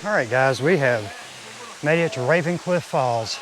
All right, guys, we have made it to Ravencliff Falls.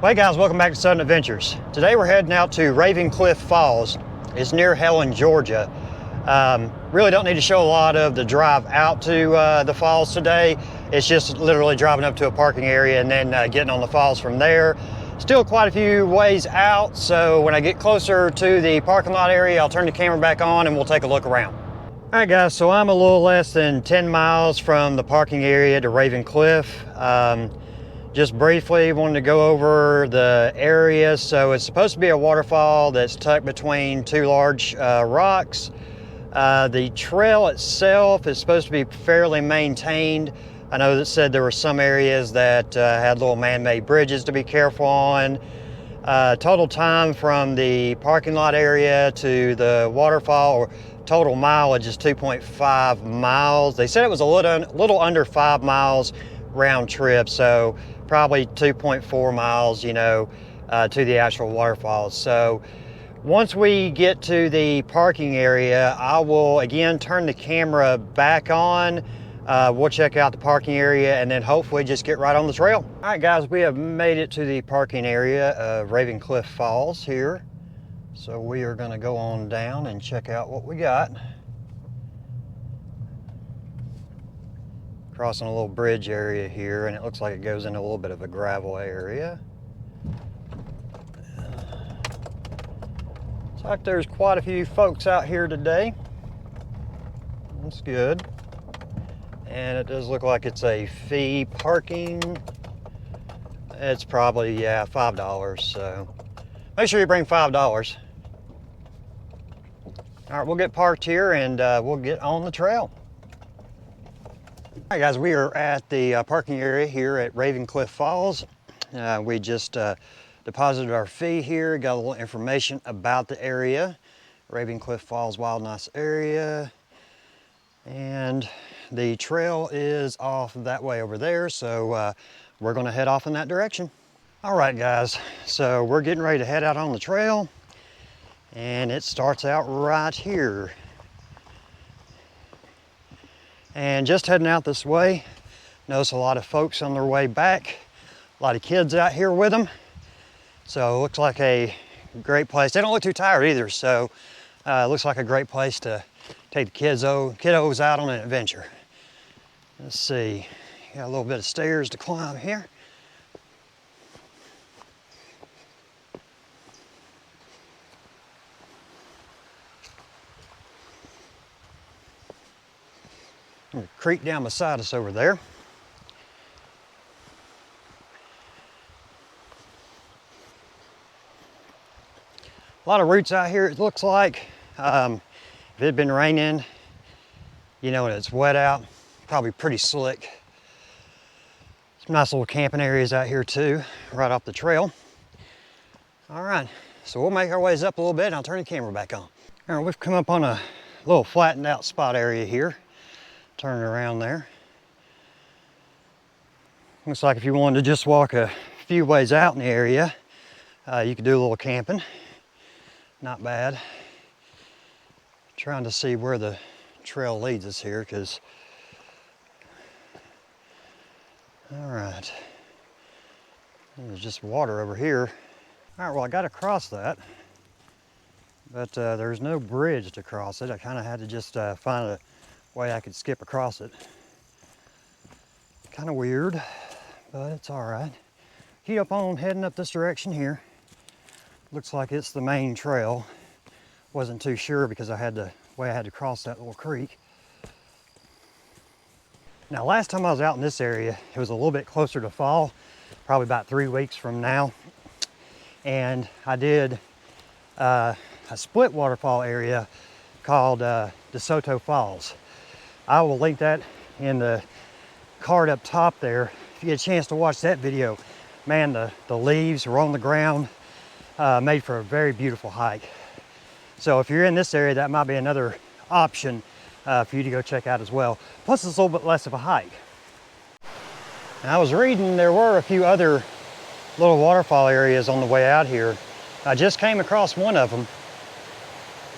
Hey guys, welcome back to Southern Adventures. Today we're heading out to Ravencliff Falls. It's near Helen, Georgia. Really don't need to show a lot of the drive out to the falls today. It's just literally driving up to a parking area and then getting on the falls from there. Still quite a few ways out, so when I get closer to the parking lot area, I'll turn the camera back on and we'll take a look around. All right guys, so I'm a little less than 10 miles from the parking area to Ravencliff. Just briefly wanted to go over the area. So it's supposed to be a waterfall that's tucked between two large rocks. The trail itself is supposed to be fairly maintained. I know that said there were some areas that had little man-made bridges to be careful on. Total time from the parking lot area to the waterfall, or total mileage, is 2.5 miles. They said it was a little under 5 miles round trip, so probably 2.4 miles, you know, to the actual waterfalls. So once we get to the parking area, I will again turn the camera back on. We'll check out the parking area and then hopefully just get right on the trail. All right guys, we have made it to the parking area of Ravencliff Falls here. So we are gonna go on down and check out what we got. Crossing a little bridge area here, and it looks like it goes into a little bit of a gravel area. Looks like there's quite a few folks out here today. That's good. And it does look like it's a fee parking. It's probably, yeah, $5, so make sure you bring $5. All right, we'll get parked here and we'll get on the trail. All right guys, we are at the parking area here at Ravencliff Falls. We just deposited our fee here, got a little information about the area. Ravencliff Falls Wild Nice area. And the trail is off that way over there, so we're gonna head off in that direction. All right guys, so we're getting ready to head out on the trail, and it starts out right here. And just heading out this way, notice a lot of folks on their way back, a lot of kids out here with them. So it looks like a great place. They don't look too tired either, so it looks like a great place to take the kiddos out on an adventure. Let's see, got a little bit of stairs to climb here. There's a creek down beside us over there. A lot of roots out here, it looks like. If it had been raining, you know, and it's wet out, probably pretty slick. Some nice little camping areas out here too, right off the trail. All right, so we'll make our ways up a little bit and I'll turn the camera back on. All right, we've come up on a little flattened out spot area here. Turn it around there. Looks like if you wanted to just walk a few ways out in the area, you could do a little camping. Not bad. Trying to see where the trail leads us here, because, all right, there's just water over here. All right, well, I got to cross that, but there's no bridge to cross it. I kind of had to just find a way I could skip across it. Kind of weird, but it's all right. Keep up on heading up this direction here. Looks like it's the main trail. Wasn't too sure because I had to cross that little creek. Now, last time I was out in this area, it was a little bit closer to fall, probably about 3 weeks from now. And I did a split waterfall area called DeSoto Falls. I will link that in the card up top there. If you get a chance to watch that video, man, the leaves were on the ground. made for a very beautiful hike. So if you're in this area, that might be another option for you to go check out as well. Plus it's a little bit less of a hike. And I was reading there were a few other little waterfall areas on the way out here. I just came across one of them.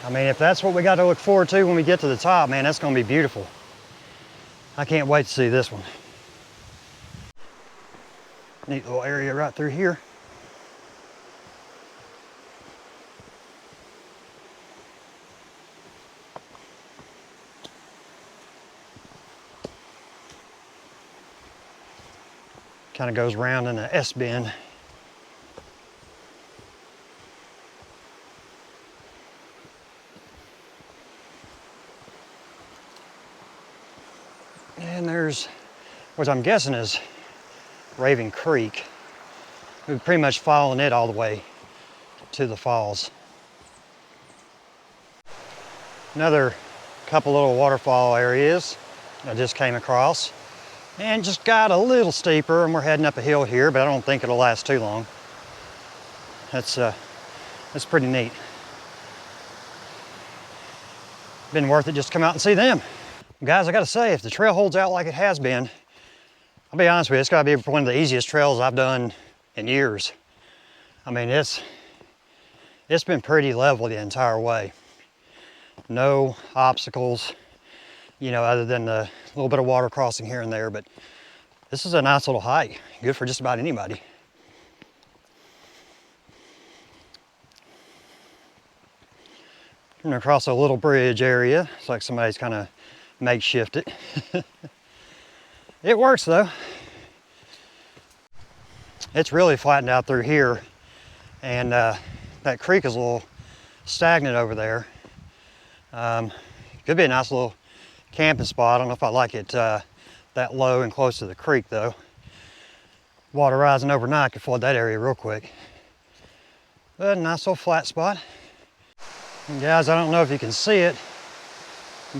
I mean, if that's what we got to look forward to when we get to the top, man, that's going to be beautiful. I can't wait to see this one. Neat little area right through here. Kind of goes round in an S bend. And there's, which I'm guessing is Raven Creek. We've pretty much following it all the way to the falls. Another couple little waterfall areas I just came across. And just got a little steeper, and we're heading up a hill here, but I don't think it'll last too long. That's pretty neat. Been worth it just to come out and see them. Guys, I gotta say, if the trail holds out like it has been, I'll be honest with you, it's gotta be one of the easiest trails I've done in years. I mean, it's been pretty level the entire way. No obstacles, you know, other than the little bit of water crossing here and there, but this is a nice little hike, good for just about anybody. Coming across a little bridge area. It's like somebody's kind of makeshift it. It works though. It's really flattened out through here, and that creek is a little stagnant over there. Could be a nice little camping spot. I don't know if I like it that low and close to the creek though. Water rising overnight could flood that area real quick. But a nice little flat spot. And guys, I don't know if you can see it,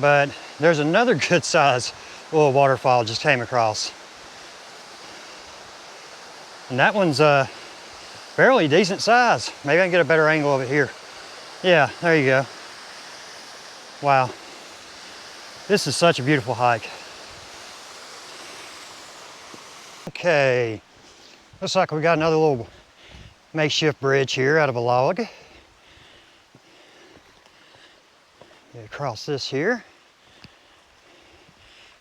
but there's another good size little waterfall just came across. And that one's fairly decent size. Maybe I can get a better angle of it here. Yeah, there you go. Wow. This is such a beautiful hike. Okay, looks like we got another little makeshift bridge here out of a log. Get across this here.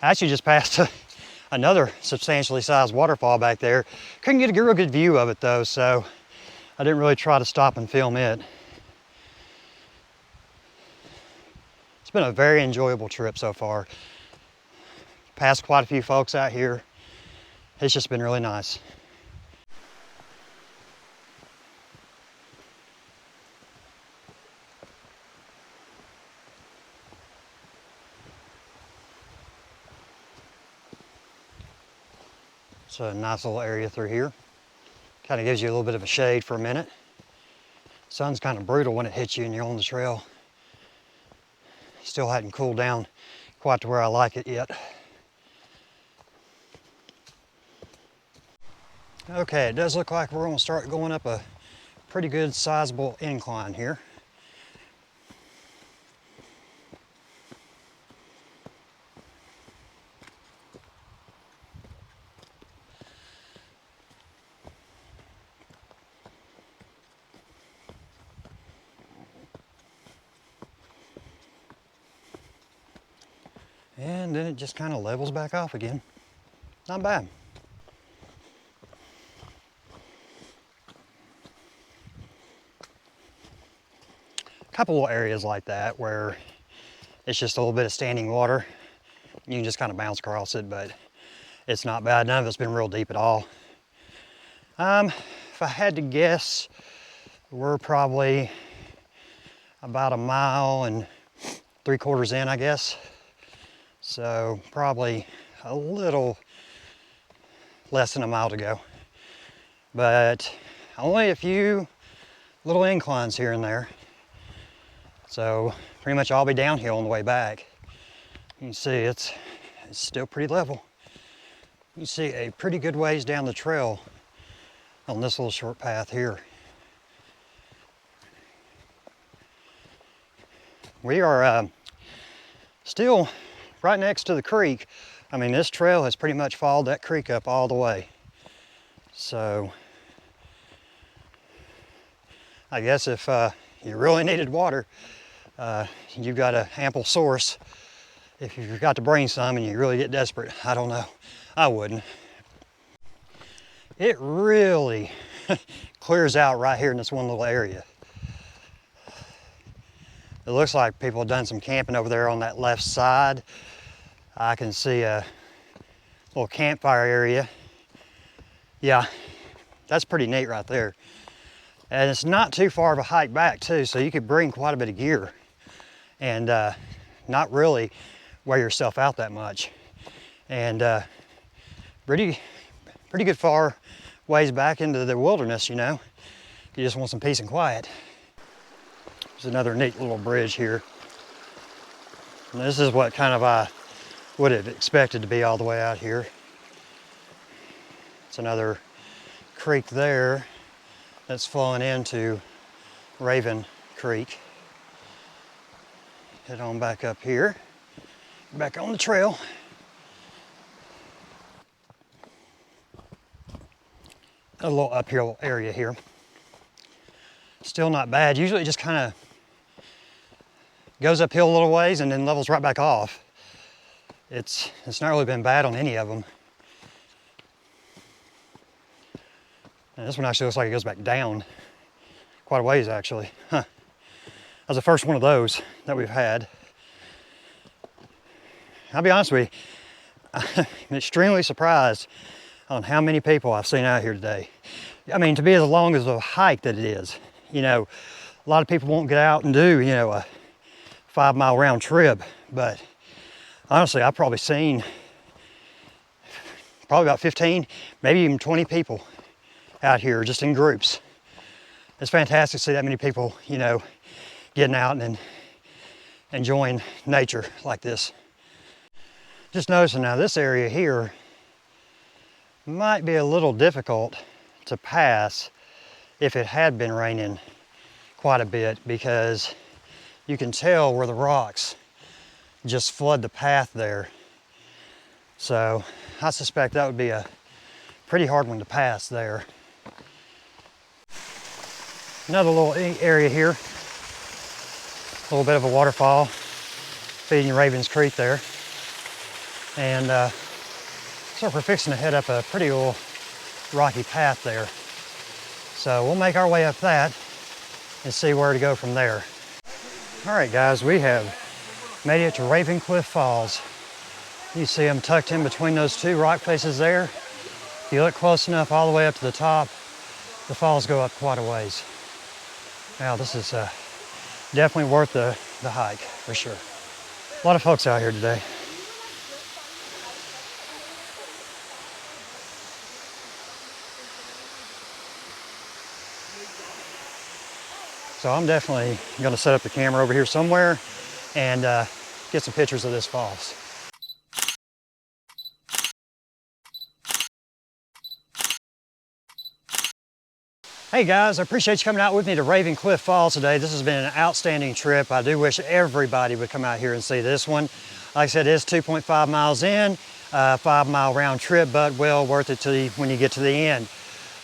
I actually just passed another substantially sized waterfall back there. Couldn't get a real good view of it though, so I didn't really try to stop and film it. It's been a very enjoyable trip so far. Passed quite a few folks out here. It's just been really nice. It's a nice little area through here. Kind of gives you a little bit of a shade for a minute. Sun's kind of brutal when it hits you and you're on the trail. Still hadn't cooled down quite to where I like it yet. Okay, it does look like we're going to start going up a pretty good sizable incline here. And then it just kind of levels back off again. Not bad. A couple little areas like that where it's just a little bit of standing water. You can just kind of bounce across it, but it's not bad. None of it's been real deep at all. If I had to guess, we're probably about 1.75 miles in, I guess. So probably a little less than a mile to go. But only a few little inclines here and there. So pretty much I'll be downhill on the way back. You can see it's still pretty level. You can see a pretty good ways down the trail on this little short path here. We are still right next to the creek. I mean, this trail has pretty much followed that creek up all the way. So I guess if you really needed water, you've got an ample source. If you forgot to bring some and you really get desperate, I don't know. I wouldn't. It really clears out right here in this one little area. It looks like people have done some camping over there on that left side. I can see a little campfire area. Yeah, that's pretty neat right there. And it's not too far of a hike back too, so you could bring quite a bit of gear and not really wear yourself out that much. And pretty good far ways back into the wilderness, you know. You just want some peace and quiet. There's another neat little bridge here. And this is what kind of I would have expected to be all the way out here. It's another creek there that's flowing into Raven Creek. Head on back up here, back on the trail. A little uphill area here. Still not bad. Usually it just kind of goes uphill a little ways and then levels right back off. It's not really been bad on any of them. And this one actually looks like it goes back down quite a ways actually. Huh. That was the first one of those that we've had. I'll be honest with you, I'm extremely surprised on how many people I've seen out here today. I mean, to be as long as a hike that it is, you know, a lot of people won't get out and do, you know, a 5-mile round trip, but honestly, I've probably seen about 15, maybe even 20 people out here just in groups. It's fantastic to see that many people, you know, getting out and enjoying nature like this. Just noticing now this area here might be a little difficult to pass if it had been raining quite a bit, because you can tell where the rocks just flood the path there. So I suspect that would be a pretty hard one to pass there. Another little area here, a little bit of a waterfall feeding Ravens Creek there. And so we're fixing to head up a pretty old rocky path there. So we'll make our way up that and see where to go from there. All right, guys, we have made it to Ravencliff Falls. You see them tucked in between those two rock faces there. If you look close enough all the way up to the top, the falls go up quite a ways. Now, this is definitely worth the hike, for sure. A lot of folks out here today. So I'm definitely going to set up the camera over here somewhere and get some pictures of this falls. Hey guys, I appreciate you coming out with me to Ravencliff Falls today. This has been an outstanding trip. I do wish everybody would come out here and see this one. Like I said, it is 2.5 miles in, 5-mile round trip, but well worth it when you get to the end.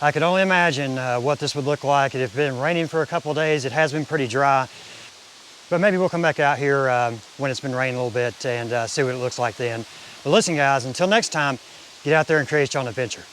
I could only imagine what this would look like. It had been raining for a couple of days. It has been pretty dry, but maybe we'll come back out here when it's been raining a little bit and see what it looks like then. But listen guys, until next time, get out there and create your own adventure.